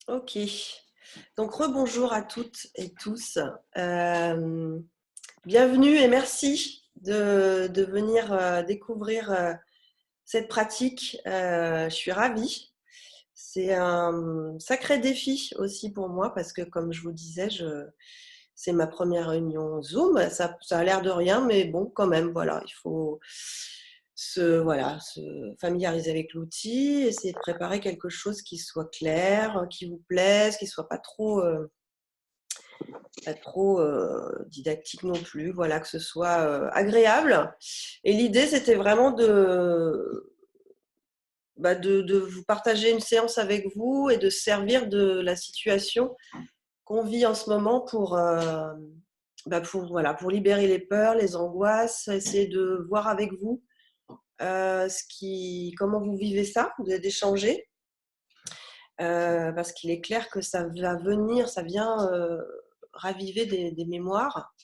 Ok. Donc, rebonjour à toutes et tous. Euh, Bienvenue et merci de venir découvrir cette pratique. Je suis ravie. C'est un sacré défi aussi pour moi parce que, comme je vous disais, c'est ma première réunion Zoom. Ça a l'air de rien, mais bon, quand même, voilà, il faut se familiariser avec l'outil, essayer de préparer quelque chose qui soit clair, qui vous plaise, qui soit pas trop didactique non plus, voilà, que ce soit agréable. Et l'idée, c'était vraiment de vous partager une séance avec vous et de servir de la situation qu'on vit en ce moment pour libérer les peurs, les angoisses, essayer de voir avec vous comment vous vivez ça, d'échanger, parce qu'il est clair que ça vient raviver des mémoires,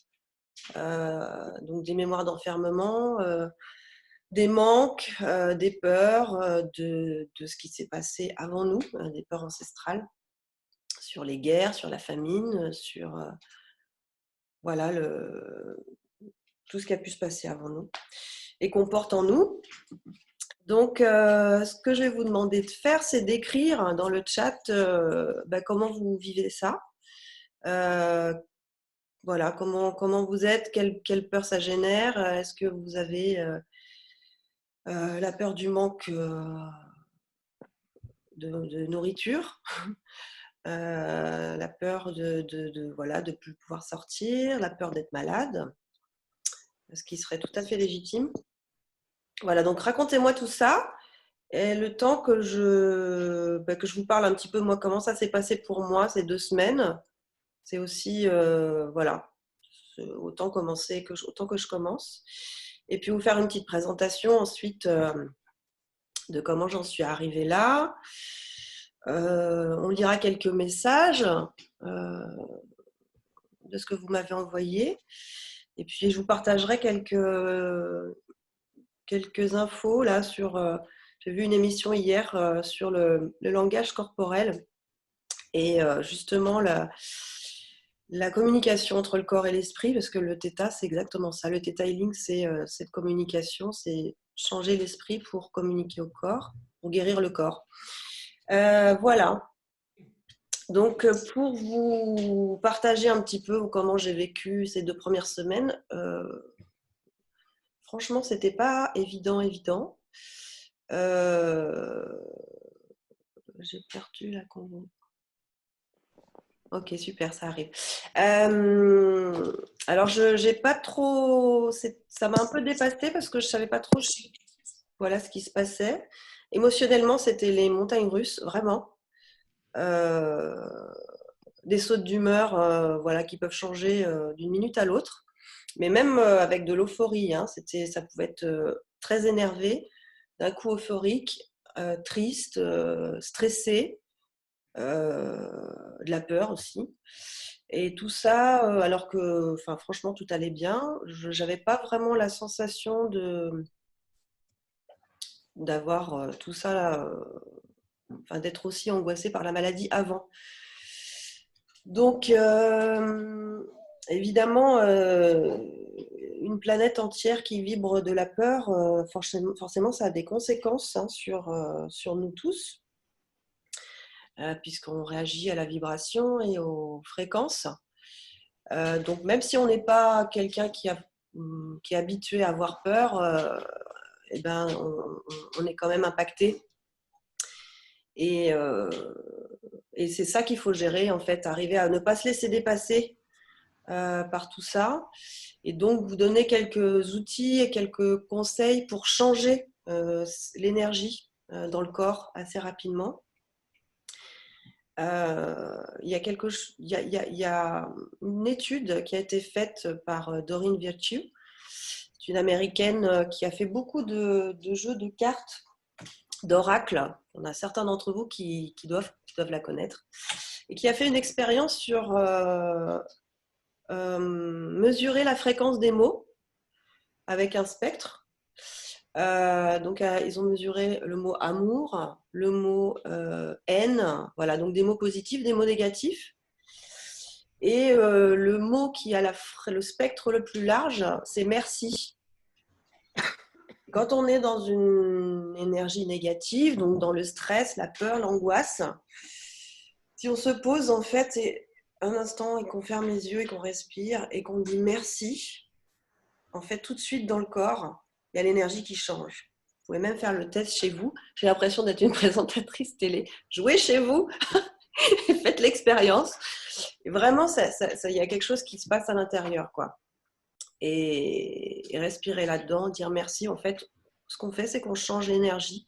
donc des mémoires d'enfermement, des manques, des peurs, de ce qui s'est passé avant nous, des peurs ancestrales, sur les guerres, sur la famine, sur voilà, tout ce qui a pu se passer avant nous et qu'on porte en nous. Donc, ce que je vais vous demander de faire, c'est d'écrire dans le chat comment vous vivez ça. Euh, voilà, comment vous êtes, quelle peur ça génère. Est-ce que vous avez la peur du manque de nourriture, la peur voilà, de plus pouvoir sortir, la peur d'être malade, ce qui serait tout à fait légitime. Voilà, donc racontez-moi tout ça. Et le temps que je vous parle un petit peu, moi, comment ça s'est passé pour moi ces 2 semaines, c'est aussi, voilà, autant que je commence. Et puis vous faire une petite présentation ensuite de comment j'en suis arrivée là. On lira quelques messages euh, de ce que vous m'avez envoyé. Et puis je vous partagerai quelques infos là sur. J'ai vu une émission hier sur le langage corporel et justement la communication entre le corps et l'esprit, parce que le Theta, c'est exactement ça. Le Theta Healing, c'est cette communication, c'est changer l'esprit pour communiquer au corps, pour guérir le corps. Voilà. Donc, pour vous partager un petit peu comment j'ai vécu ces 2 premières semaines, franchement, c'était pas évident. Euh, j'ai perdu la convo. Ok, super, ça arrive. Alors, j'ai pas trop. Ça m'a un peu dépassée parce que je savais pas trop voilà, ce qui se passait. Émotionnellement, c'était les montagnes russes, vraiment. Euh, des sautes d'humeur voilà, qui peuvent changer d'une minute à l'autre. Mais même avec de l'euphorie, hein, ça pouvait être très énervé, d'un coup euphorique, triste, stressé, de la peur aussi. Et tout ça, alors que, enfin, franchement, tout allait bien. Je n'avais pas vraiment la sensation d'avoir tout ça, là, enfin, d'être aussi angoissée par la maladie avant. Donc, évidemment, une planète entière qui vibre de la peur, forcément, ça a des conséquences hein, sur nous tous, puisqu'on réagit à la vibration et aux fréquences. Donc, même si on n'est pas quelqu'un qui est habitué à avoir peur, eh ben, on est quand même impacté. Et, euh, et c'est ça qu'il faut gérer, en fait, arriver à ne pas se laisser dépasser par tout ça. Et donc, vous donner quelques outils et quelques conseils pour changer l'énergie dans le corps assez rapidement. Il y a une étude qui a été faite par Doreen Virtue, c'est une américaine qui a fait beaucoup de jeux de cartes, d'oracle. On a certains d'entre vous qui doivent la connaître. Et qui a fait une expérience sur mesurer la fréquence des mots avec un spectre Donc, ils ont mesuré le mot amour, le mot haine, voilà, donc des mots positifs, des mots négatifs. Et le mot qui a le spectre le plus large, c'est merci. Quand on est dans une énergie négative, donc dans le stress, la peur, l'angoisse, si on se pose en fait un instant et qu'on ferme les yeux et qu'on respire et qu'on dit merci, en fait tout de suite dans le corps, il y a l'énergie qui change. Vous pouvez même faire le test chez vous. J'ai l'impression d'être une présentatrice télé. Jouez chez vous, faites l'expérience. Et vraiment, il y a quelque chose qui se passe à l'intérieur, quoi. Et respirer là-dedans, dire merci. En fait, ce qu'on fait, c'est qu'on change l'énergie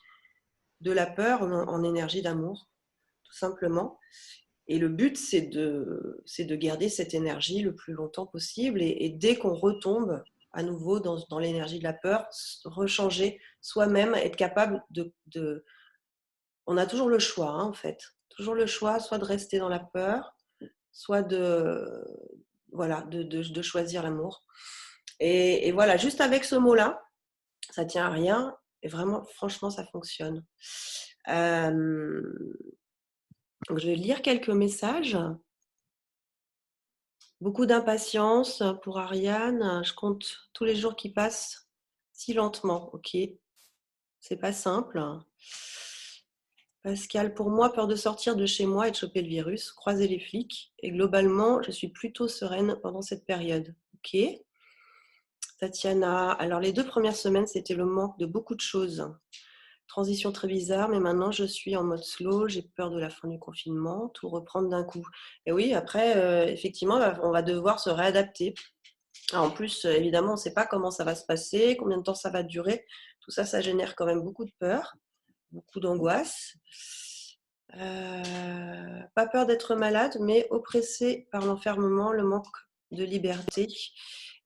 de la peur en énergie d'amour, tout simplement. Et le but, c'est de garder cette énergie le plus longtemps possible. Et dès qu'on retombe à nouveau dans l'énergie de la peur, rechanger soi-même, être capable de... On a toujours le choix, hein, en fait. Toujours le choix, soit de rester dans la peur, soit voilà, de choisir l'amour. Et voilà, juste avec ce mot-là, ça tient à rien. Et vraiment, franchement, ça fonctionne. Donc, je vais lire quelques messages. Beaucoup d'impatience pour Ariane. Je compte tous les jours qui passent si lentement. Ok, c'est pas simple. Pascal, pour moi, peur de sortir de chez moi et de choper le virus, croiser les flics. Et globalement, je suis plutôt sereine pendant cette période. Ok. Tatiana, alors les 2 premières semaines, c'était le manque de beaucoup de choses. Transition très bizarre, mais maintenant je suis en mode slow, j'ai peur de la fin du confinement, tout reprendre d'un coup. Et oui, après, effectivement, on va devoir se réadapter. Alors, en plus, évidemment, on ne sait pas comment ça va se passer, combien de temps ça va durer. Tout ça, ça génère quand même beaucoup de peur, beaucoup d'angoisse. Pas peur d'être malade, mais oppressée par l'enfermement, le manque de liberté.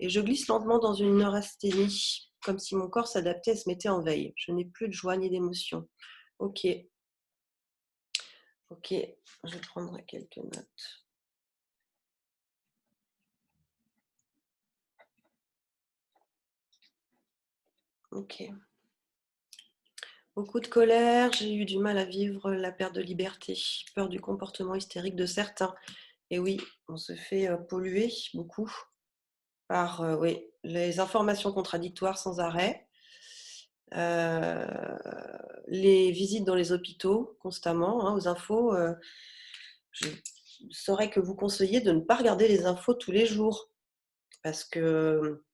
Et je glisse lentement dans une neurasthénie, comme si mon corps s'adaptait et se mettait en veille. Je n'ai plus de joie ni d'émotion. Ok. Ok, je vais prendre quelques notes. Ok. Beaucoup de colère, j'ai eu du mal à vivre la perte de liberté, peur du comportement hystérique de certains. Et oui, on se fait polluer beaucoup par oui, les informations contradictoires sans arrêt, les visites dans les hôpitaux constamment, hein, aux infos. Je saurais que vous conseillez de ne pas regarder les infos tous les jours parce que,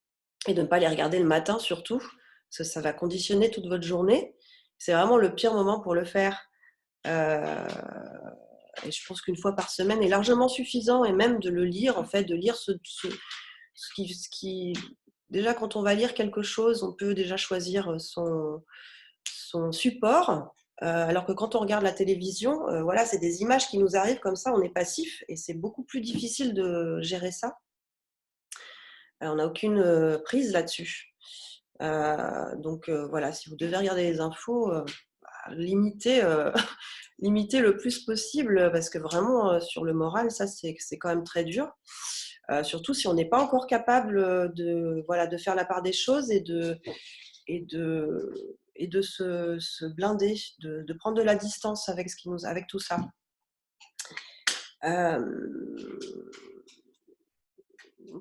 et de ne pas les regarder le matin surtout, parce que ça va conditionner toute votre journée. C'est vraiment le pire moment pour le faire. Et je pense qu'une fois par semaine est largement suffisant, et même de le lire, en fait, de lire ce qui... Déjà, quand on va lire quelque chose, on peut déjà choisir son support, alors que quand on regarde la télévision, voilà, c'est des images qui nous arrivent comme ça, on est passif, et c'est beaucoup plus difficile de gérer ça. On n'a aucune prise là-dessus. Donc voilà, si vous devez regarder les infos, limitez, limitez le plus possible, parce que vraiment, sur le moral, ça, c'est quand même très dur. Surtout si on n'est pas encore capable voilà, de faire la part des choses et de se blinder, de prendre de la distance avec tout ça.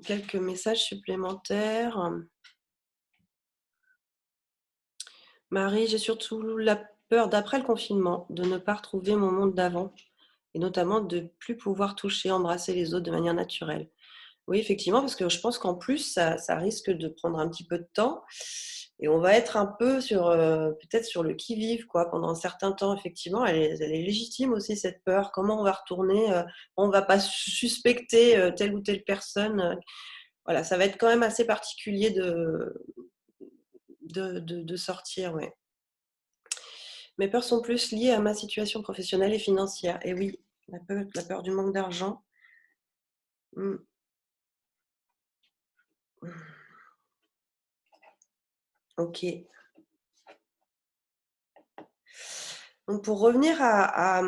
Quelques messages supplémentaires. Marie, j'ai surtout la peur d'après le confinement, de ne pas retrouver mon monde d'avant, et notamment de ne plus pouvoir toucher, embrasser les autres de manière naturelle. Oui, effectivement, parce que je pense qu'en plus, ça risque de prendre un petit peu de temps, et on va être un peu peut-être sur le qui-vive, quoi, pendant un certain temps. Effectivement, elle est légitime aussi, cette peur. Comment on va retourner, on ne va pas suspecter telle ou telle personne. Voilà, ça va être quand même assez particulier de sortir, ouais. Mes peurs sont plus liées à ma situation professionnelle et financière. Et oui, la peur du manque d'argent. Mm. Ok. Donc pour revenir à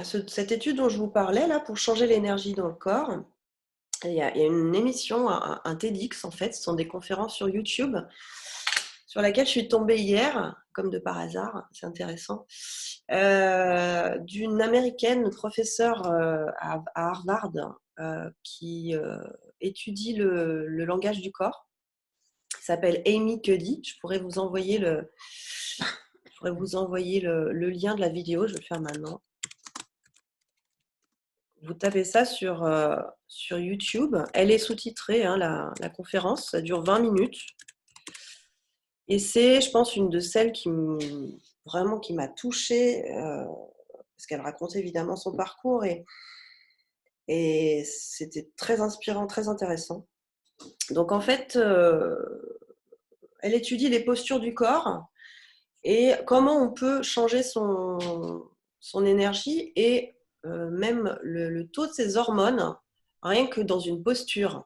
cette étude dont je vous parlais, là, pour changer l'énergie dans le corps, il y a une émission, un TEDx en fait, ce sont des conférences sur YouTube sur laquelle je suis tombée hier, comme de par hasard, c'est intéressant, d'une américaine professeure à Harvard qui étudie le langage du corps. Elle s'appelle Amy Cuddy. Je pourrais vous envoyer le lien de la vidéo. Je vais le faire maintenant. Vous tapez ça sur YouTube. Elle est sous-titrée, hein, la conférence. Ça dure 20 minutes. Et c'est, je pense, une de celles qui m'a touchée, parce qu'elle racontait évidemment son parcours et c'était très inspirant, très intéressant. Donc en fait, elle étudie les postures du corps et comment on peut changer son énergie et même le taux de ses hormones, rien que dans une posture.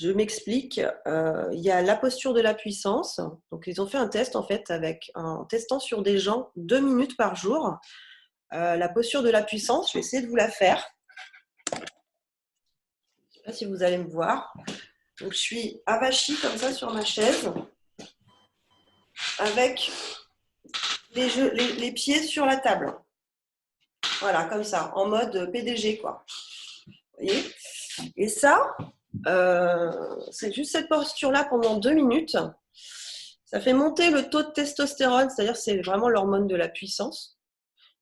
Je m'explique. Il y a la posture de la puissance. Donc, ils ont fait un test en fait en testant sur des gens 2 minutes par jour. La posture de la puissance, je vais essayer de vous la faire. Je ne sais pas si vous allez me voir. Donc, je suis avachie comme ça sur ma chaise, avec les pieds sur la table. Voilà, comme ça, en mode PDG, quoi. Vous voyez ? Et ça, c'est juste cette posture-là pendant 2 minutes. Ça fait monter le taux de testostérone, c'est-à-dire c'est vraiment l'hormone de la puissance.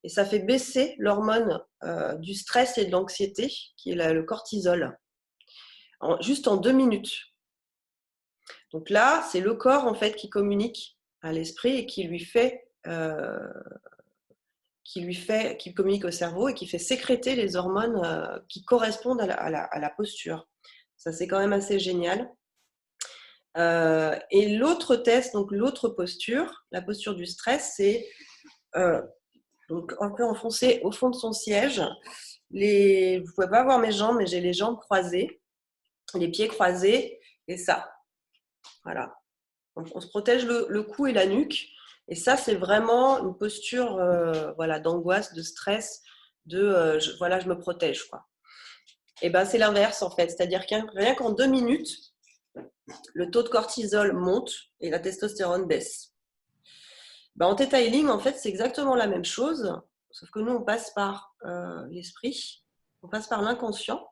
Et ça fait baisser l'hormone du stress et de l'anxiété, qui est le cortisol, juste en 2 minutes. Donc là, c'est le corps en fait qui communique à l'esprit et qui communique au cerveau et qui fait sécréter les hormones qui correspondent à la posture. Ça, c'est quand même assez génial. Et l'autre test, donc l'autre posture, la posture du stress, c'est donc un peu enfoncé au fond de son siège. Vous ne pouvez pas voir mes jambes, mais j'ai les jambes croisées, les pieds croisés, et ça. Voilà. Donc, on se protège le cou et la nuque. Et ça, c'est vraiment une posture d'angoisse, de stress, je me protège, quoi. Et ben, c'est l'inverse, en fait. C'est-à-dire que rien qu'en 2 minutes, le taux de cortisol monte et la testostérone baisse. Ben, en Theta Healing, en fait, c'est exactement la même chose, sauf que nous, on passe par l'esprit, on passe par l'inconscient.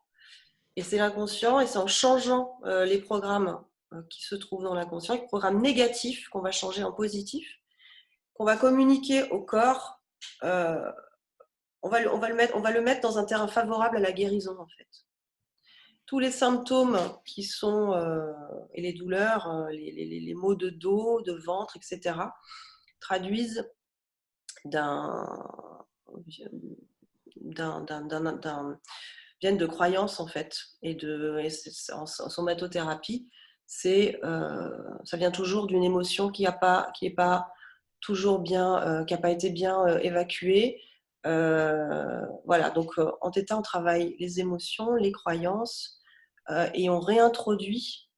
Et c'est l'inconscient, et c'est en changeant les programmes qui se trouvent dans l'inconscient, les programmes négatifs qu'on va changer en positif, qu'on va communiquer au corps. On va le mettre dans un terrain favorable à la guérison, en fait. Tous les symptômes qui sont, et les douleurs, les maux de dos, de ventre, etc., traduisent viennent de croyances, en fait, et en somatothérapie, ça vient toujours d'une émotion qui est pas toujours bien, qui n'a pas été bien évacuée. Voilà, donc en Theta, on travaille les émotions, les croyances, et on réintroduit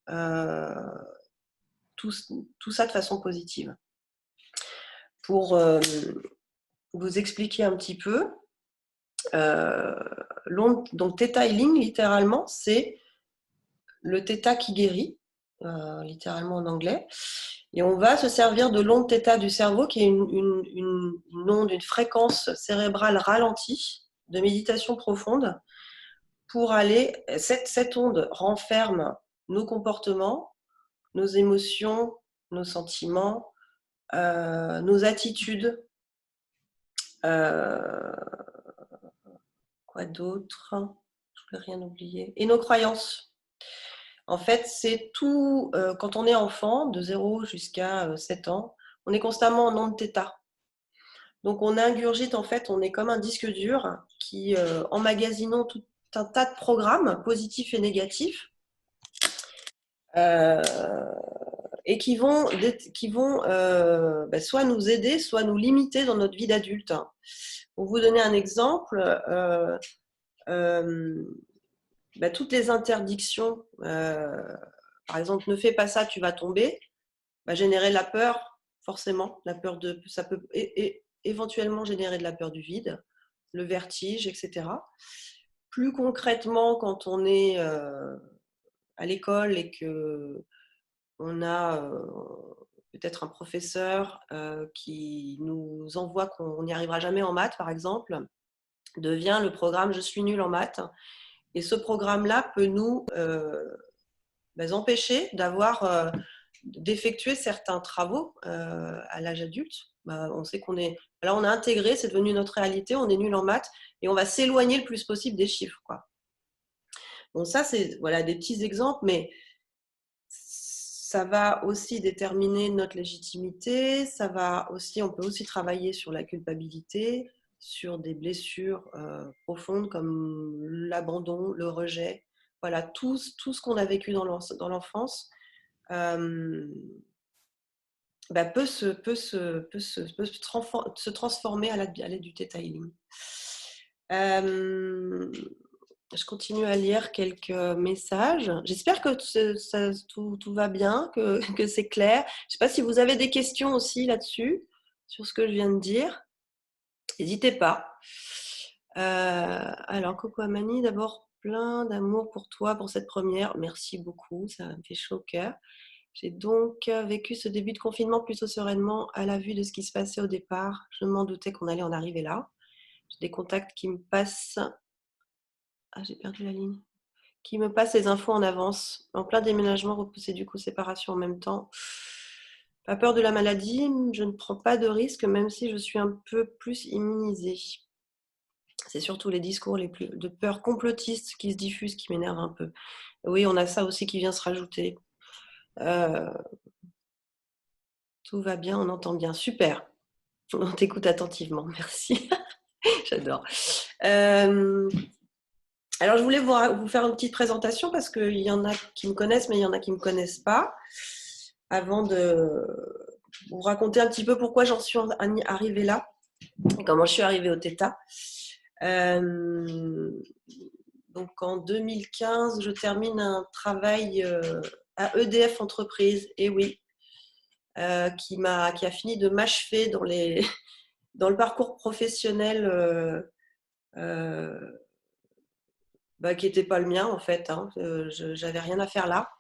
tout ça de façon positive. Pour vous expliquer un petit peu, donc Theta Healing, littéralement, c'est le Theta qui guérit, littéralement en anglais. Et on va se servir de l'onde Theta du cerveau, qui est une onde, une fréquence cérébrale ralentie de méditation profonde, pour aller. Cette onde renferme nos comportements, nos émotions, nos sentiments, nos attitudes. Quoi d'autre ? Je ne voulais rien oublier. Et nos croyances. En fait, c'est tout, quand on est enfant, de 0 jusqu'à 7 ans, on est constamment en onde θ. Donc on ingurgite, en fait, on est comme un disque dur qui, emmagasinons tout un tas de programmes, positifs et négatifs, et qui vont soit nous aider, soit nous limiter dans notre vie d'adulte. Pour vous donner un exemple, toutes les interdictions, par exemple, ne fais pas ça, tu vas tomber, générer de la peur, forcément. Ça peut éventuellement générer de la peur du vide, le vertige, etc. Plus concrètement, quand on est à l'école et qu'on a peut-être un professeur qui nous envoie qu'on n'y arrivera jamais en maths, par exemple, devient le programme « Je suis nul en maths ». Et ce programme-là peut nous empêcher d'effectuer certains travaux à l'âge adulte. On sait qu'on est... Là, on a intégré, c'est devenu notre réalité, on est nul en maths et on va s'éloigner le plus possible des chiffres, quoi. Bon, ça, c'est voilà, des petits exemples, mais ça va aussi déterminer notre légitimité. On peut aussi travailler sur la culpabilité, sur des blessures profondes comme l'abandon, le rejet. Voilà, tout ce qu'on a vécu dans l'enfance peut se transformer à l'aide du Theta Healing. Je continue à lire quelques messages. J'espère que tout va bien, que c'est clair. Je ne sais pas si vous avez des questions aussi là-dessus, sur ce que je viens de dire. N'hésitez pas. Alors, Coco Amani, d'abord, plein d'amour pour toi, pour cette première. Merci beaucoup, ça me fait chaud au cœur. J'ai donc vécu ce début de confinement plutôt sereinement à la vue de ce qui se passait au départ. Je m'en doutais qu'on allait en arriver là. J'ai des contacts qui me passent... Ah, j'ai perdu la ligne. Qui me passent les infos en avance. En plein déménagement, repoussé du coup, séparation en même temps. Pas peur de la maladie, je ne prends pas de risque, même si je suis un peu plus immunisée. C'est surtout les discours de peur complotiste qui se diffusent qui m'énervent un peu. Oui, on a ça aussi qui vient se rajouter. Tout va bien, on entend bien. Super. On t'écoute attentivement. Merci. J'adore. Alors, je voulais vous faire une petite présentation parce qu'il y en a qui me connaissent, mais il y en a qui ne me connaissent pas. Avant de vous raconter un petit peu pourquoi j'en suis arrivée là et comment je suis arrivée au Theta. Donc, en 2015, je termine un travail à EDF Entreprise, et oui, qui a fini de m'achever dans le parcours professionnel qui n'était pas le mien en fait. Je n'avais rien à faire là.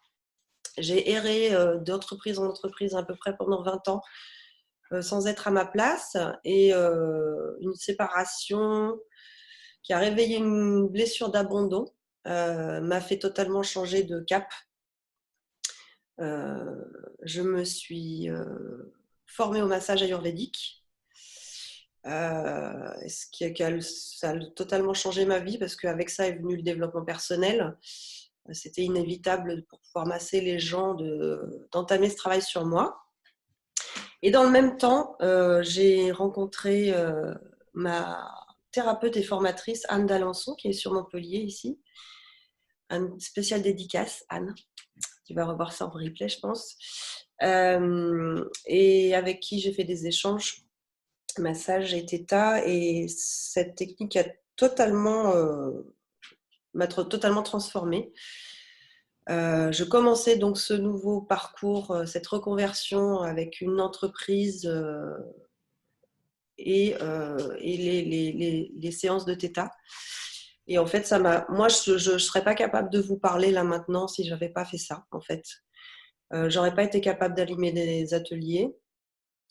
J'ai erré d'entreprise en entreprise à peu près pendant 20 ans sans être à ma place, et une séparation qui a réveillé une blessure d'abandon m'a fait totalement changer de cap. Je me suis formée au massage ayurvédique, ça a totalement changé ma vie parce qu'avec ça est venu le développement personnel. C'était inévitable pour pouvoir masser les gens d'entamer ce travail sur moi. Et dans le même temps, j'ai rencontré ma thérapeute et formatrice Anne d'Alençon, qui est sur Montpellier ici. Une spéciale dédicace, Anne. Tu vas revoir ça en replay, je pense. Et avec qui j'ai fait des échanges, massage et Theta. Et cette technique m'a totalement transformée. Je commençais donc ce nouveau parcours, cette reconversion avec une entreprise et les séances de Theta. Et en fait, moi, je ne serais pas capable de vous parler là maintenant si je n'avais pas fait ça, en fait. J'aurais pas été capable d'animer des ateliers.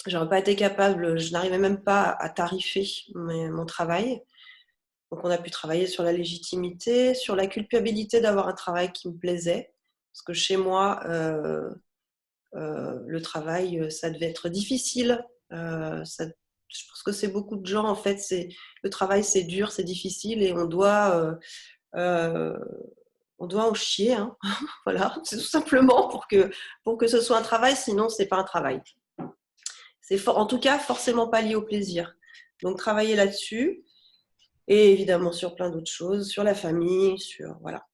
J'aurais pas été capable, je n'arrivais même pas à tarifer mon travail. Donc, on a pu travailler sur la légitimité, sur la culpabilité d'avoir un travail qui me plaisait. Parce que chez moi, le travail, ça devait être difficile. Je pense que c'est beaucoup de gens, en fait, le travail, c'est dur, c'est difficile et on doit en chier. Hein. Voilà, c'est tout simplement pour que ce soit un travail, sinon, c'est pas un travail. C'est en tout cas forcément pas lié au plaisir. Donc, travailler là-dessus. Et évidemment sur plein d'autres choses, sur la famille, voilà.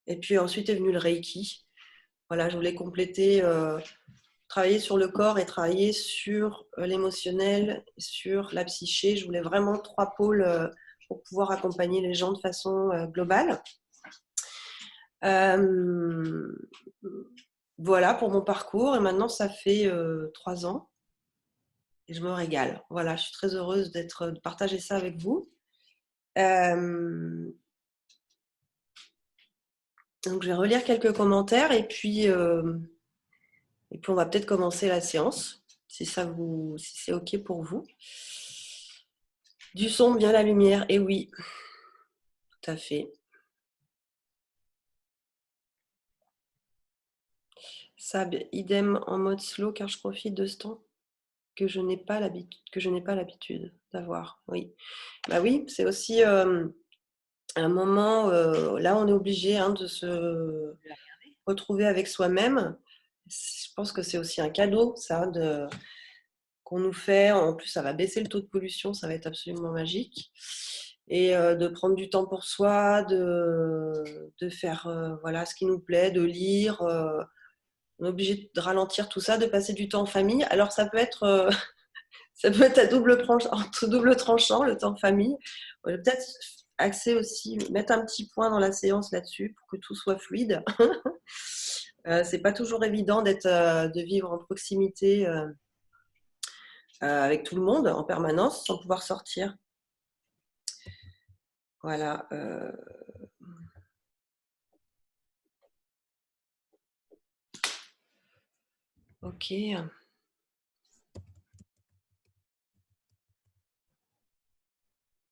Et puis ensuite est venu le Reiki. Voilà, je voulais compléter, travailler sur le corps et travailler sur l'émotionnel, sur la psyché. Je voulais vraiment 3 pôles pour pouvoir accompagner les gens de façon globale. Voilà pour mon parcours. Et maintenant, ça fait 3 ans. Et je me régale. Voilà, je suis très heureuse de partager ça avec vous. Donc, je vais relire quelques commentaires et puis on va peut-être commencer la séance, si c'est OK pour vous. Du son, bien la lumière, et oui, tout à fait. Sab, idem en mode slow car je profite de ce temps que je n'ai pas l'habitude d'avoir. Oui, bah oui, c'est aussi un moment. Là, on est obligé de se retrouver avec soi-même. Je pense que c'est aussi un cadeau, ça, qu'on nous fait. En plus, ça va baisser le taux de pollution, ça va être absolument magique. Et de prendre du temps pour soi, de faire voilà, ce qui nous plaît, de lire. On est obligé de ralentir tout ça, de passer du temps en famille. Alors, ça peut être à double tranchant, le temps en famille. On va peut-être axer aussi, mettre un petit point dans la séance là-dessus pour que tout soit fluide. C'est pas toujours évident de vivre en proximité avec tout le monde en permanence sans pouvoir sortir. Voilà. Ok.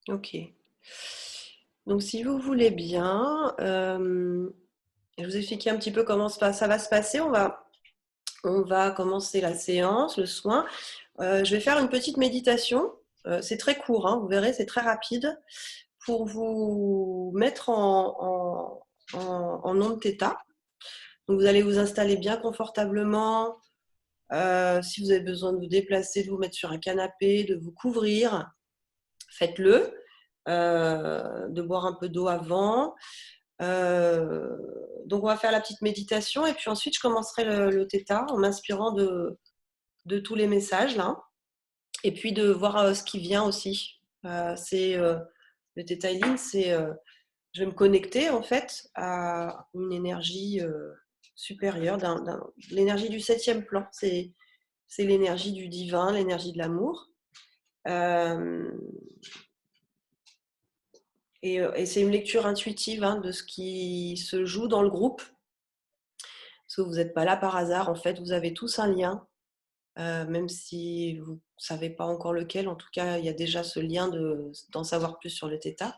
Ok. Donc, si vous voulez bien, je vous explique un petit peu comment ça va se passer. On va commencer la séance, le soin. Je vais faire une petite méditation. C'est très court, vous verrez, c'est très rapide pour vous mettre en onde θ. Donc, vous allez vous installer bien confortablement. Si vous avez besoin de vous déplacer, de vous mettre sur un canapé, de vous couvrir, faites-le. De boire un peu d'eau avant. Donc, on va faire la petite méditation et puis ensuite, je commencerai le θ en m'inspirant de tous les messages là. Et puis de voir ce qui vient aussi. Le θ healing, c'est je vais me connecter en fait à une énergie supérieure, l'énergie du 7e plan. C'est l'énergie du divin, l'énergie de l'amour. Et c'est une lecture intuitive de ce qui se joue dans le groupe. Parce que vous n'êtes pas là par hasard, en fait, vous avez tous un lien. Même si vous ne savez pas encore lequel, en tout cas, il y a déjà ce lien d'en savoir plus sur le θ.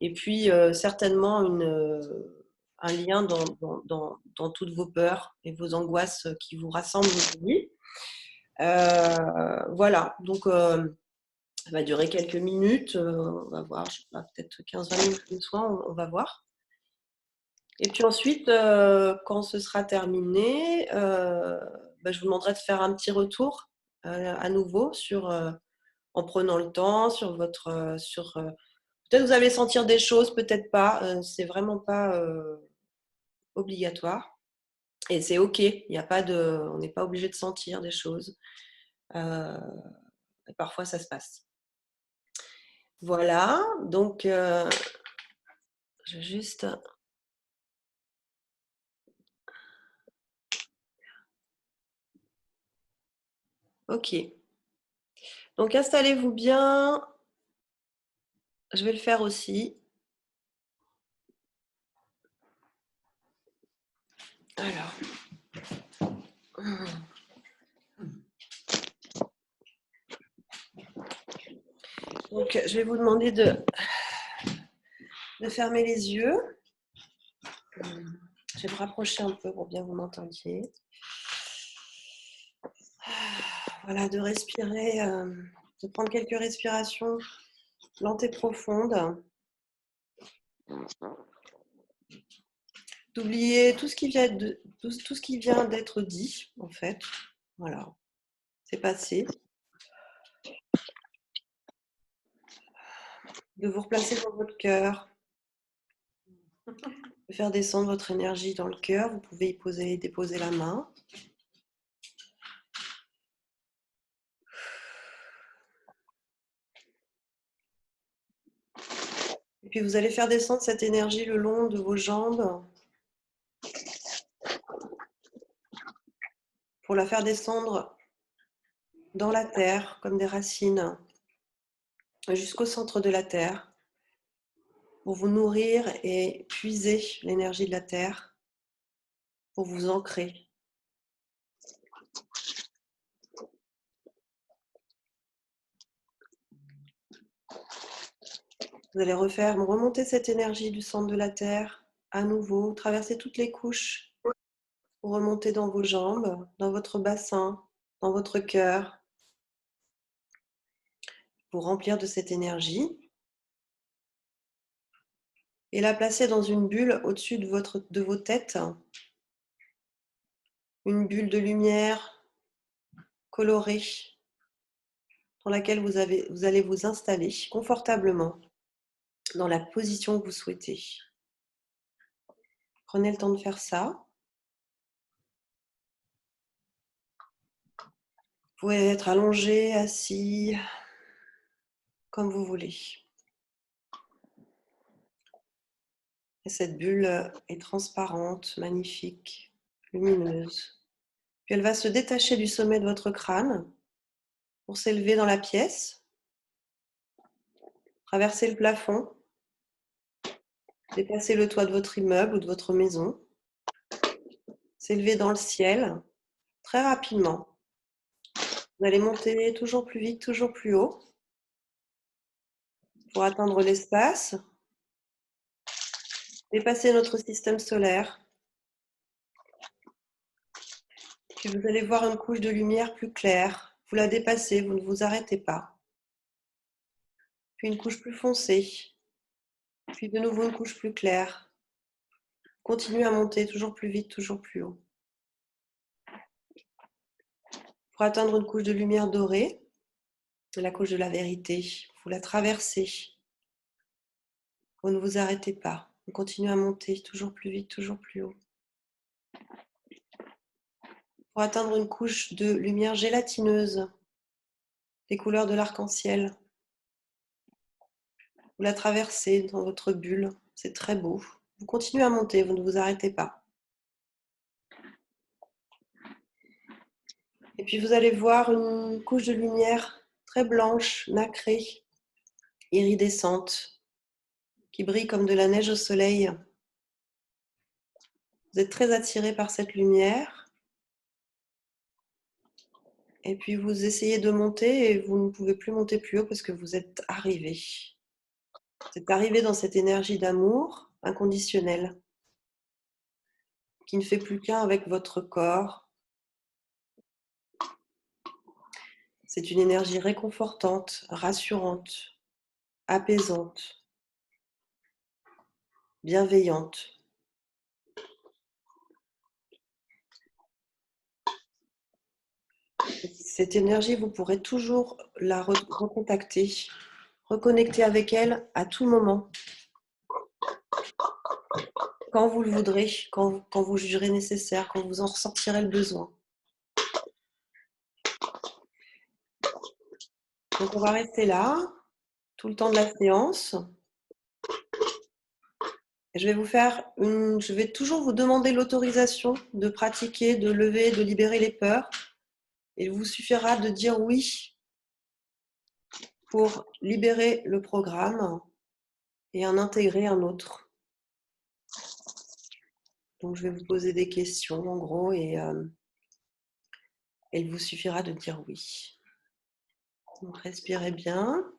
Et puis, certainement un lien dans toutes vos peurs et vos angoisses qui vous rassemblent aujourd'hui. Voilà, donc ça va durer quelques minutes, on va voir, peut-être 15-20 minutes de soin, on va voir. Et puis ensuite, quand ce sera terminé, je vous demanderai de faire un petit retour à nouveau en prenant le temps sur votre. Peut-être vous allez sentir des choses, peut-être pas. C'est vraiment pas obligatoire. Et c'est OK. On n'est pas obligé de sentir des choses. Et parfois, ça se passe. Voilà. Donc, je vais juste. OK. Donc, installez-vous bien. Je vais le faire aussi. Alors. Donc, je vais vous demander de fermer les yeux. Je vais me rapprocher un peu pour bien vous m'entendiez. Voilà, de respirer, de prendre quelques respirations lentes et profondes. D'oublier tout ce qui vient d'être dit, en fait. Voilà, c'est passé. De vous replacer dans votre cœur. De faire descendre votre énergie dans le cœur. Vous pouvez y déposer la main. Et puis vous allez faire descendre cette énergie le long de vos jambes. Pour la faire descendre dans la terre, comme des racines, jusqu'au centre de la terre. pour vous nourrir et puiser l'énergie de la Terre, pour vous ancrer. Vous allez remonter cette énergie du centre de la Terre à nouveau, traverser toutes les couches pour remonter dans vos jambes, dans votre bassin, dans votre cœur, pour remplir de cette énergie et la placer dans une bulle au-dessus de vos têtes, une bulle de lumière colorée dans laquelle vous allez vous installer confortablement dans la position que vous souhaitez. Prenez le temps de faire ça. Vous pouvez être allongé, assis, comme vous voulez. Et cette bulle est transparente, magnifique, lumineuse. Puis elle va se détacher du sommet de votre crâne pour s'élever dans la pièce, traverser le plafond, dépasser le toit de votre immeuble ou de votre maison, s'élever dans le ciel très rapidement. Vous allez monter toujours plus vite, toujours plus haut pour atteindre l'espace, dépasser notre système solaire. Puis vous allez voir une couche de lumière plus claire. Vous la dépassez, vous ne vous arrêtez pas. Puis une couche plus foncée. Puis de nouveau une couche plus claire. Continuez à monter toujours plus vite, toujours plus haut. Pour atteindre une couche de lumière dorée, la couche de la vérité, vous la traversez. Vous ne vous arrêtez pas. Vous continuez à monter toujours plus vite, toujours plus haut. Pour atteindre une couche de lumière gélatineuse, les couleurs de l'arc-en-ciel. Vous la traversez dans votre bulle, c'est très beau. Vous continuez à monter, vous ne vous arrêtez pas. Et puis vous allez voir une couche de lumière très blanche, nacrée, iridescente, qui brille comme de la neige au soleil. Vous êtes très attiré par cette lumière. Et puis vous essayez de monter et vous ne pouvez plus monter plus haut parce que vous êtes arrivé. Vous êtes arrivé dans cette énergie d'amour inconditionnel qui ne fait plus qu'un avec votre corps. C'est une énergie réconfortante, rassurante, apaisante, bienveillante. Cette énergie, vous pourrez toujours la recontacter, reconnecter avec elle à tout moment, quand vous le voudrez, quand vous jugerez nécessaire, quand vous en ressentirez le besoin. Donc on va rester là tout le temps de la séance. Et je vais toujours vous demander l'autorisation de pratiquer, de lever, de libérer les peurs. Et il vous suffira de dire oui pour libérer le programme et en intégrer un autre. Donc je vais vous poser des questions en gros et il vous suffira de dire oui. Donc respirez bien.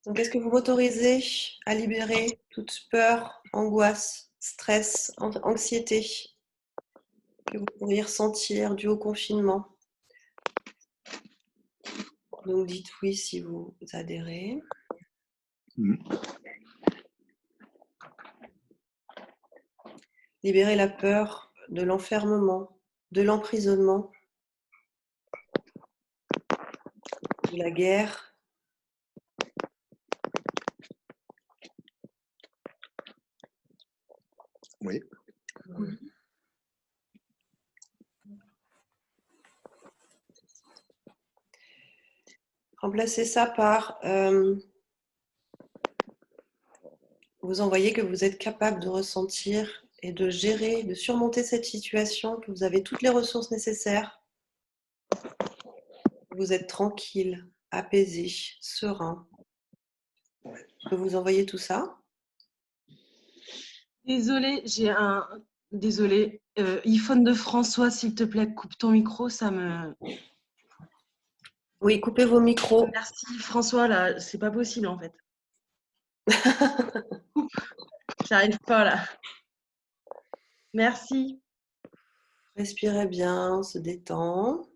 Donc est-ce que vous m'autorisez à libérer toute peur, angoisse, stress, anxiété que vous pourriez ressentir dû au confinement? Donc dites oui si vous adhérez. Libérez la peur de l'enfermement, de l'emprisonnement, de la guerre. Oui. Remplacez ça par vous envoyez que vous êtes capable de ressentir et de gérer, de surmonter cette situation, que vous avez toutes les ressources nécessaires. Vous êtes tranquille, apaisé, serein. Je peux vous envoyer tout ça? Désolée, Désolée, iPhone de François, s'il te plaît, coupe ton micro, ça me... Oui, coupez vos micros. Merci François, là, c'est pas possible en fait. Coupe, j'arrive pas là. Merci. Respirez bien, on se détend.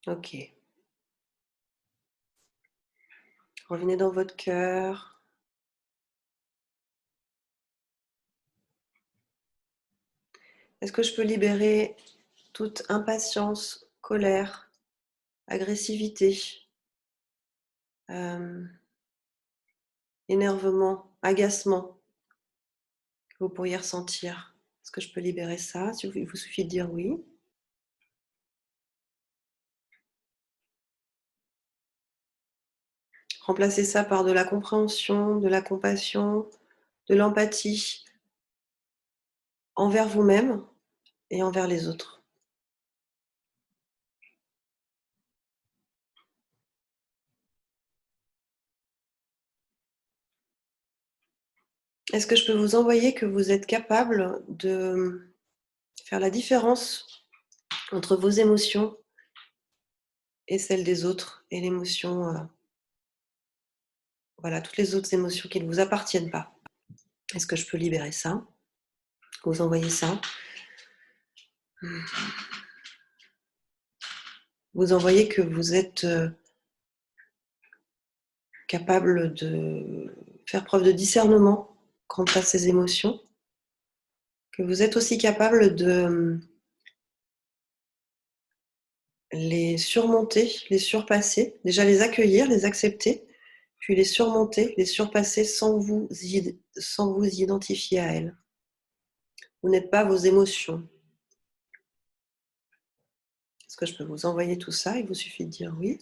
Ok. Revenez dans votre cœur. Est-ce que je peux libérer toute impatience, colère, agressivité, énervement, agacement que vous pourriez ressentir? Est-ce que je peux libérer ça? Il vous suffit de dire oui. Remplacez ça par de la compréhension, de la compassion, de l'empathie envers vous-même et envers les autres. Est-ce que je peux vous envoyer que vous êtes capable de faire la différence entre vos émotions et celles des autres et l'émotion, voilà, toutes les autres émotions qui ne vous appartiennent pas? Est-ce que je peux libérer ça? Vous envoyer ça? Vous envoyez que vous êtes capable de faire preuve de discernement quant à ces émotions, que vous êtes aussi capable de les surmonter, les surpasser, déjà les accueillir, les accepter, puis les surmonter, les surpasser sans vous identifier à elles. Vous n'êtes pas vos émotions. Est-ce que je peux vous envoyer tout ça? Il vous suffit de dire oui.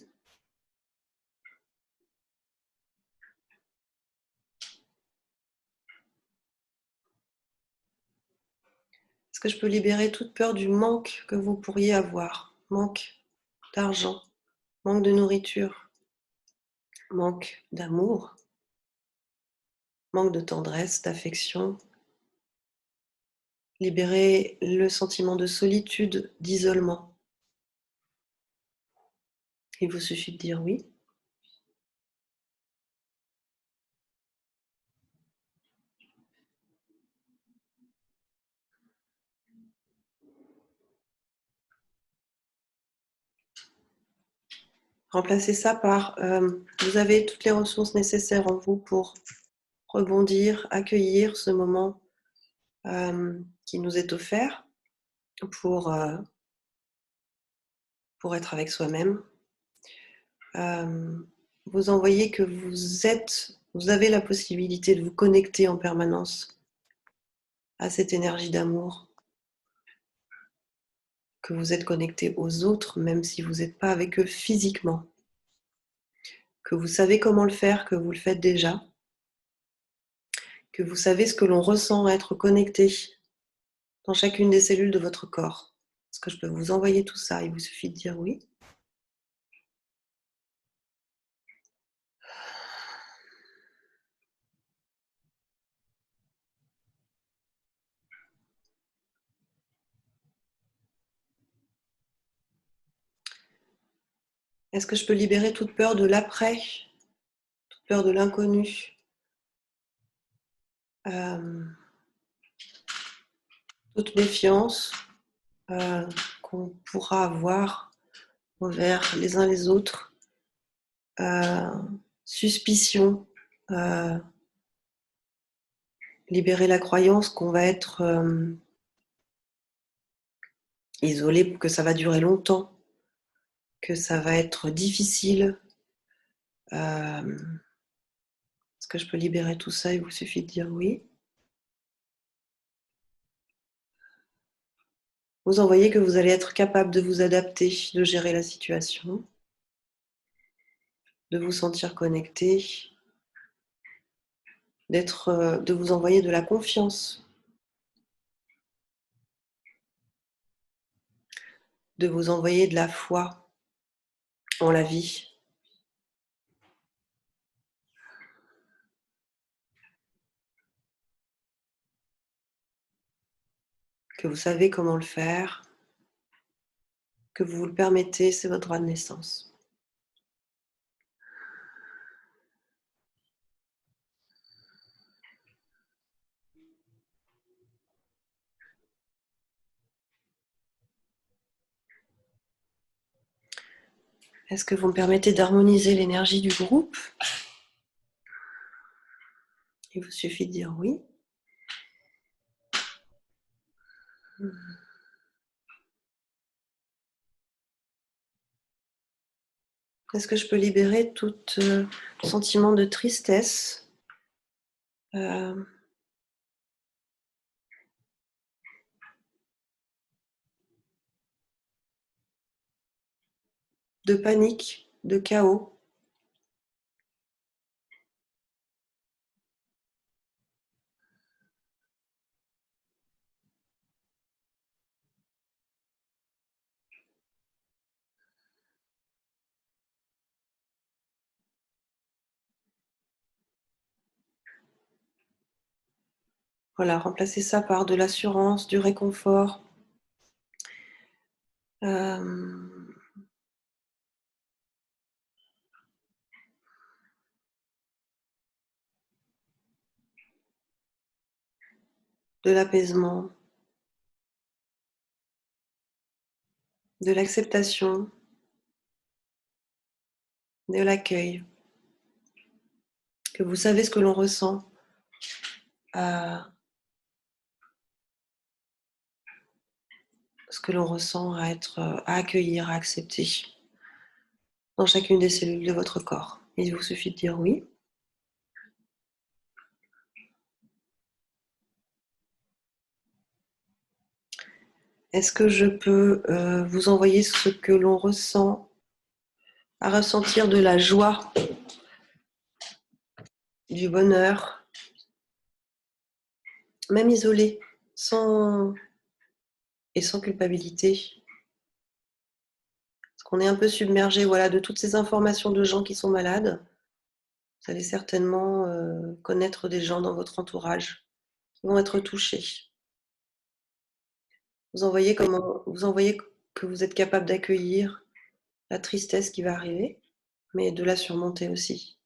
Est-ce que je peux libérer toute peur du manque que vous pourriez avoir? Manque d'argent, manque de nourriture, manque d'amour, manque de tendresse, d'affection. Libérer le sentiment de solitude, d'isolement. Il vous suffit de dire oui. Remplacez ça par vous avez toutes les ressources nécessaires en vous pour rebondir, accueillir ce moment qui nous est offert pour, pour être avec soi-même. Vous envoyez que vous avez la possibilité de vous connecter en permanence à cette énergie d'amour, que vous êtes connecté aux autres, même si vous n'êtes pas avec eux physiquement, que vous savez comment le faire, que vous le faites déjà, que vous savez ce que l'on ressent à être connecté dans chacune des cellules de votre corps. Est-ce que je peux vous envoyer tout ça? Il vous suffit de dire oui. Est-ce que je peux libérer toute peur de l'après, toute peur de l'inconnu, toute méfiance qu'on pourra avoir envers les uns les autres, suspicion, libérer la croyance qu'on va être isolé, que ça va durer longtemps, que ça va être difficile. Est-ce que je peux libérer tout ça? Il vous suffit de dire oui. Vous envoyez que vous allez être capable de vous adapter, de gérer la situation, de vous sentir connecté, de vous envoyer de la confiance, de vous envoyer de la foi en la vie. Que vous savez comment le faire, que vous vous le permettez, c'est votre droit de naissance. Est-ce que vous me permettez d'harmoniser l'énergie du groupe? Il vous suffit de dire oui. Est-ce que je peux libérer tout sentiment de tristesse, de panique, de chaos? Voilà, remplacez ça par de l'assurance, du réconfort. De l'apaisement, de l'acceptation, de l'accueil. Que vous savez ce que l'on ressent, ce que l'on ressent à accueillir, à accepter dans chacune des cellules de votre corps. Il vous suffit de dire oui. Est-ce que je peux vous envoyer ce que l'on ressent, à ressentir de la joie, du bonheur, même isolé, sans culpabilité? Parce qu'on est un peu submergé, voilà, de toutes ces informations de gens qui sont malades. Vous allez certainement connaître des gens dans votre entourage qui vont être touchés. Vous envoyez que vous êtes capable d'accueillir la tristesse qui va arriver, mais de la surmonter aussi,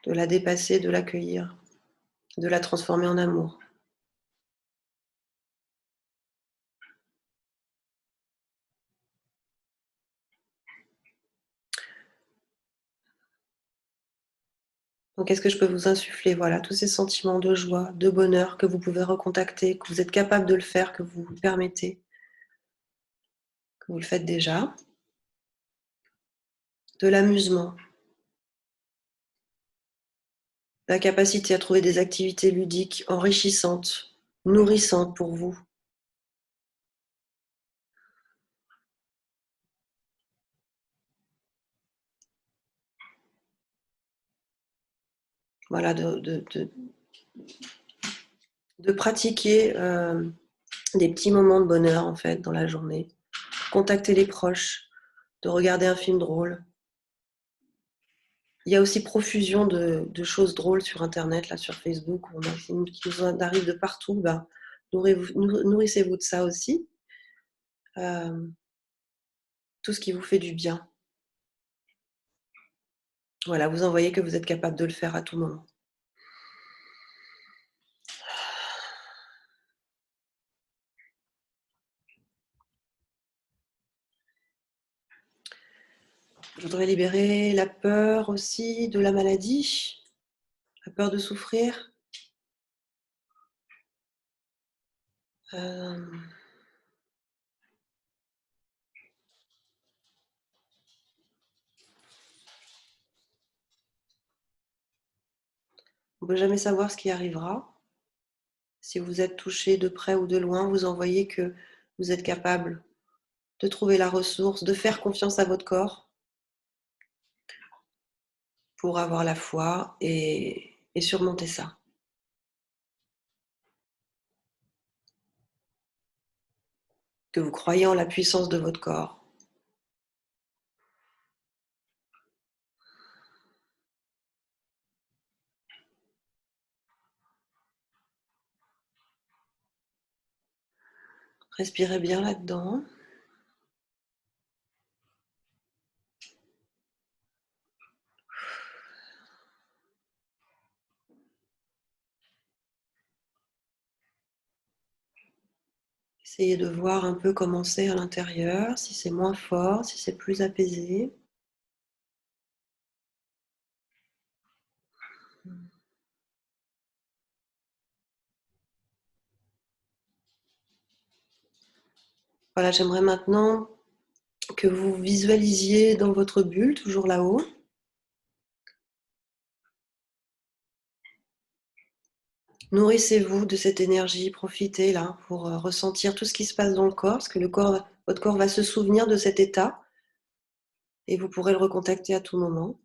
de la dépasser, de l'accueillir, de la transformer en amour. Donc, est-ce que je peux vous insuffler, voilà, tous ces sentiments de joie, de bonheur que vous pouvez recontacter, que vous êtes capable de le faire, que vous vous permettez, que vous le faites déjà. De l'amusement, la capacité à trouver des activités ludiques enrichissantes, nourrissantes pour vous. Voilà, de pratiquer des petits moments de bonheur en fait dans la journée. Contacter les proches, de regarder un film drôle. Il y a aussi profusion de choses drôles sur Internet, là, sur Facebook, où on a des films qui nous arrivent de partout. Ben, nourrissez-vous de ça aussi. Tout ce qui vous fait du bien. Voilà, vous envoyez que vous êtes capable de le faire à tout moment. Je voudrais libérer la peur aussi de la maladie, la peur de souffrir. On ne peut jamais savoir ce qui arrivera. Si vous êtes touché de près ou de loin, vous envoyez que vous êtes capable de trouver la ressource, de faire confiance à votre corps pour avoir la foi et surmonter ça. Que vous croyez en la puissance de votre corps. Respirez bien là-dedans. Essayez de voir un peu comment c'est à l'intérieur, si c'est moins fort, si c'est plus apaisé. Voilà, j'aimerais maintenant que vous visualisiez dans votre bulle, toujours là-haut. Nourrissez-vous de cette énergie, profitez là pour ressentir tout ce qui se passe dans le corps, parce que votre corps va se souvenir de cet état et vous pourrez le recontacter à tout moment.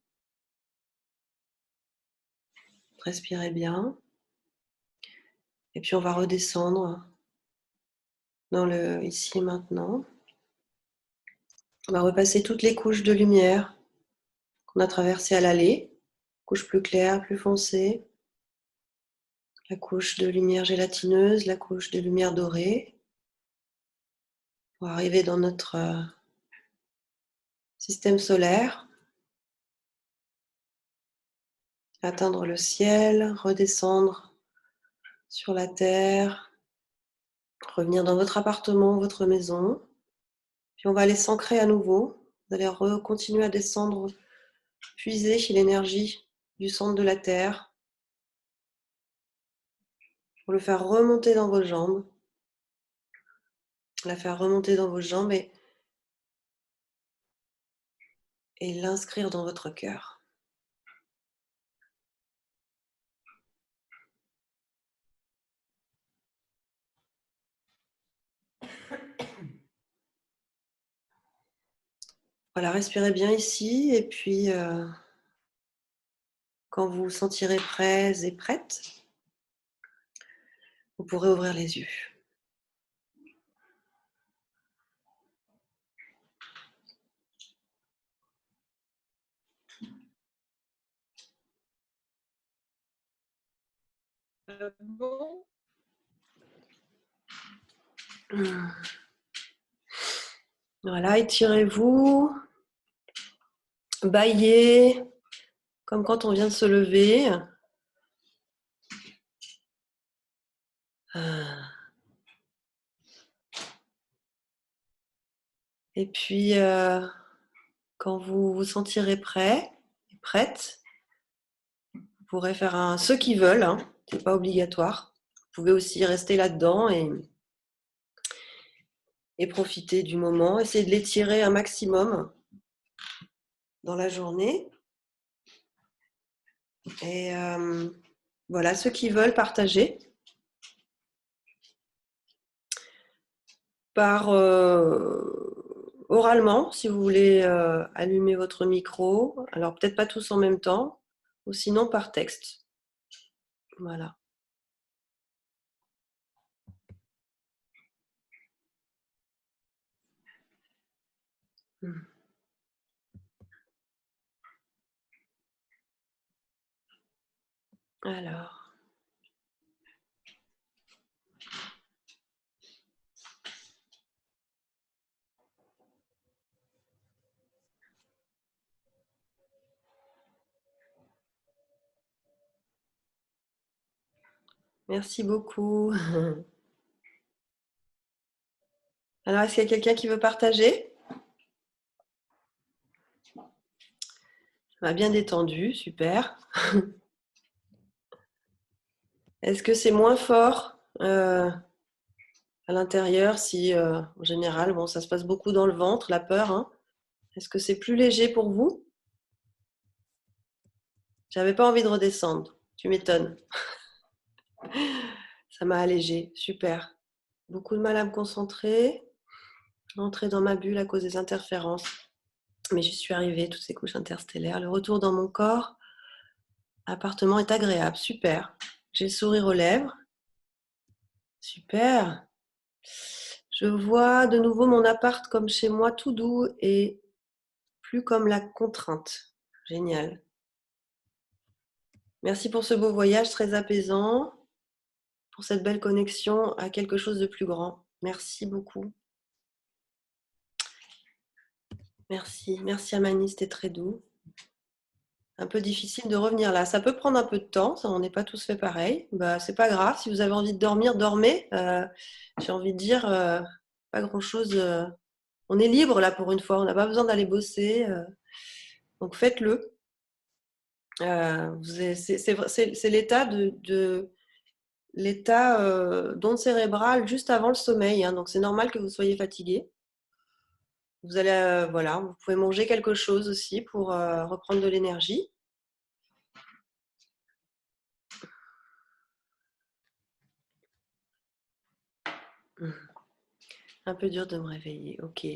Respirez bien. Et puis on va redescendre dans le ici et maintenant. On va repasser toutes les couches de lumière qu'on a traversées à l'aller. Couche plus claire, plus foncée. La couche de lumière gélatineuse, la couche de lumière dorée. Pour arriver dans notre système solaire. Atteindre le ciel, redescendre sur la terre. Revenir dans votre appartement, votre maison. Puis on va aller s'ancrer à nouveau. Vous allez continuer à descendre, puiser chez l'énergie du centre de la terre. Pour le faire remonter dans vos jambes. La faire remonter dans vos jambes et l'inscrire dans votre cœur. Voilà, respirez bien ici et puis quand vous vous sentirez prêts et prêtes, vous pourrez ouvrir les yeux. Bon. Voilà, étirez-vous, bâillez, comme quand on vient de se lever. Et puis, quand vous vous sentirez prêt et prête, vous pourrez faire ceux qui veulent, hein, c'est pas obligatoire. Vous pouvez aussi rester là-dedans et profiter du moment. Essayez de l'étirer un maximum dans la journée. Et voilà, ceux qui veulent partager par oralement, si vous voulez allumer votre micro. Alors peut-être pas tous en même temps, ou sinon par texte. Voilà. Alors. Merci beaucoup. Alors, est-ce qu'il y a quelqu'un qui veut partager? Ça m'a bien détendu, super. Est-ce que c'est moins fort à l'intérieur si, en général, bon, ça se passe beaucoup dans le ventre, la peur, hein. Est-ce que c'est plus léger pour vous? J'avais pas envie de redescendre, tu m'étonnes. Ça m'a allégé, super. Beaucoup de mal à me concentrer. Entrer dans ma bulle à cause des interférences. Mais j'y suis arrivée, toutes ces couches interstellaires. Le retour dans mon corps. Appartement est agréable. Super. J'ai le sourire aux lèvres. Super. Je vois de nouveau mon appart comme chez moi, tout doux et plus comme la contrainte. Génial. Merci pour ce beau voyage très apaisant, pour cette belle connexion à quelque chose de plus grand. Merci beaucoup. Merci. Merci Amani, c'était très doux. Un peu difficile de revenir là. Ça peut prendre un peu de temps, ça, on n'est pas tous fait pareil. Bah, c'est pas grave, si vous avez envie de dormir, dormez. J'ai envie de dire, pas grand-chose. On est libre là pour une fois, on n'a pas besoin d'aller bosser. Donc faites-le. C'est l'état l'état d'onde cérébrale juste avant le sommeil. Hein, donc c'est normal que vous soyez fatigué. Vous allez, voilà, vous pouvez manger quelque chose aussi pour reprendre de l'énergie. Un peu dur de me réveiller, ok.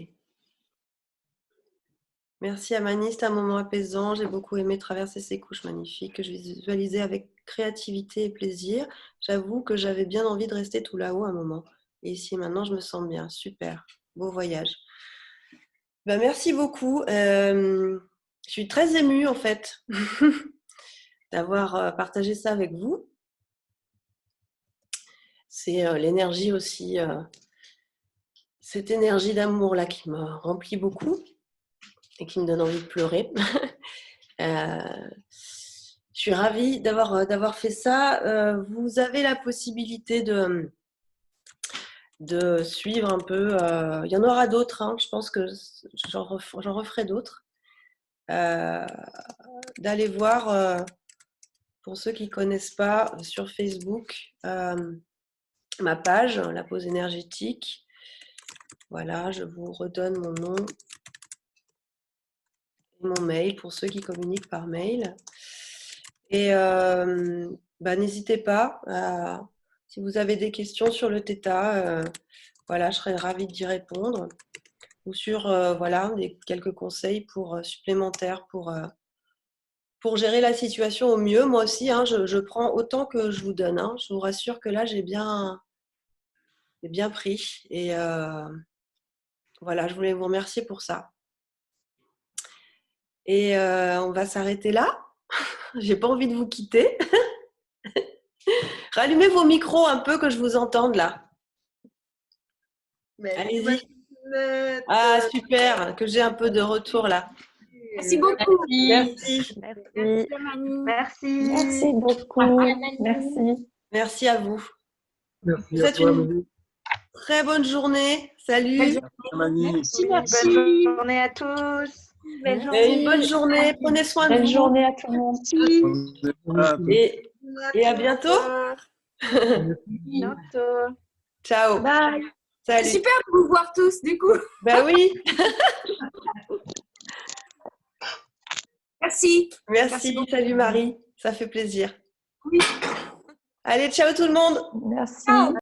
Merci Amani, c'est un moment apaisant. J'ai beaucoup aimé traverser ces couches magnifiques que je visualisais avec créativité et plaisir. J'avoue que j'avais bien envie de rester tout là-haut un moment. Et ici et maintenant, je me sens bien. Super. Beau voyage. Ben, merci beaucoup. Je suis très émue en fait d'avoir partagé ça avec vous. C'est l'énergie aussi, cette énergie d'amour là qui me remplit beaucoup et qui me donne envie de pleurer. Je suis ravie d'avoir fait ça. Vous avez la possibilité de suivre un peu. Il y en aura d'autres, hein, je pense que j'en referai d'autres. D'aller voir, pour ceux qui ne connaissent pas, sur Facebook, ma page, la pause énergétique. Voilà, je vous redonne mon nom et mon mail pour ceux qui communiquent par mail. Et n'hésitez pas, si vous avez des questions sur le Theta, voilà, je serais ravie d'y répondre. Ou sur voilà, quelques conseils supplémentaires pour gérer la situation au mieux. Moi aussi, hein, je prends autant que je vous donne. Hein. Je vous rassure que là, j'ai bien pris. Et voilà, je voulais vous remercier pour ça. Et on va s'arrêter là. J'ai pas envie de vous quitter. Rallumez vos micros un peu que je vous entende là. Allez-y. Ah, super, que j'ai un peu de retour là. Merci beaucoup. Merci. Merci. Merci. Merci beaucoup. Merci. Merci à vous. Merci à toi, une très bonne journée. Salut. Merci. Bonne journée à tous. Belle journée. Une bonne journée. Prenez soin de vous. Belle journée à tout le monde. Et à bientôt. Bientôt. Ciao. Bye. Salut. C'est super de vous voir tous, du coup. Ben oui. Merci. Merci. Salut Marie. Ça fait plaisir. Oui. Allez, ciao tout le monde. Merci. Ciao.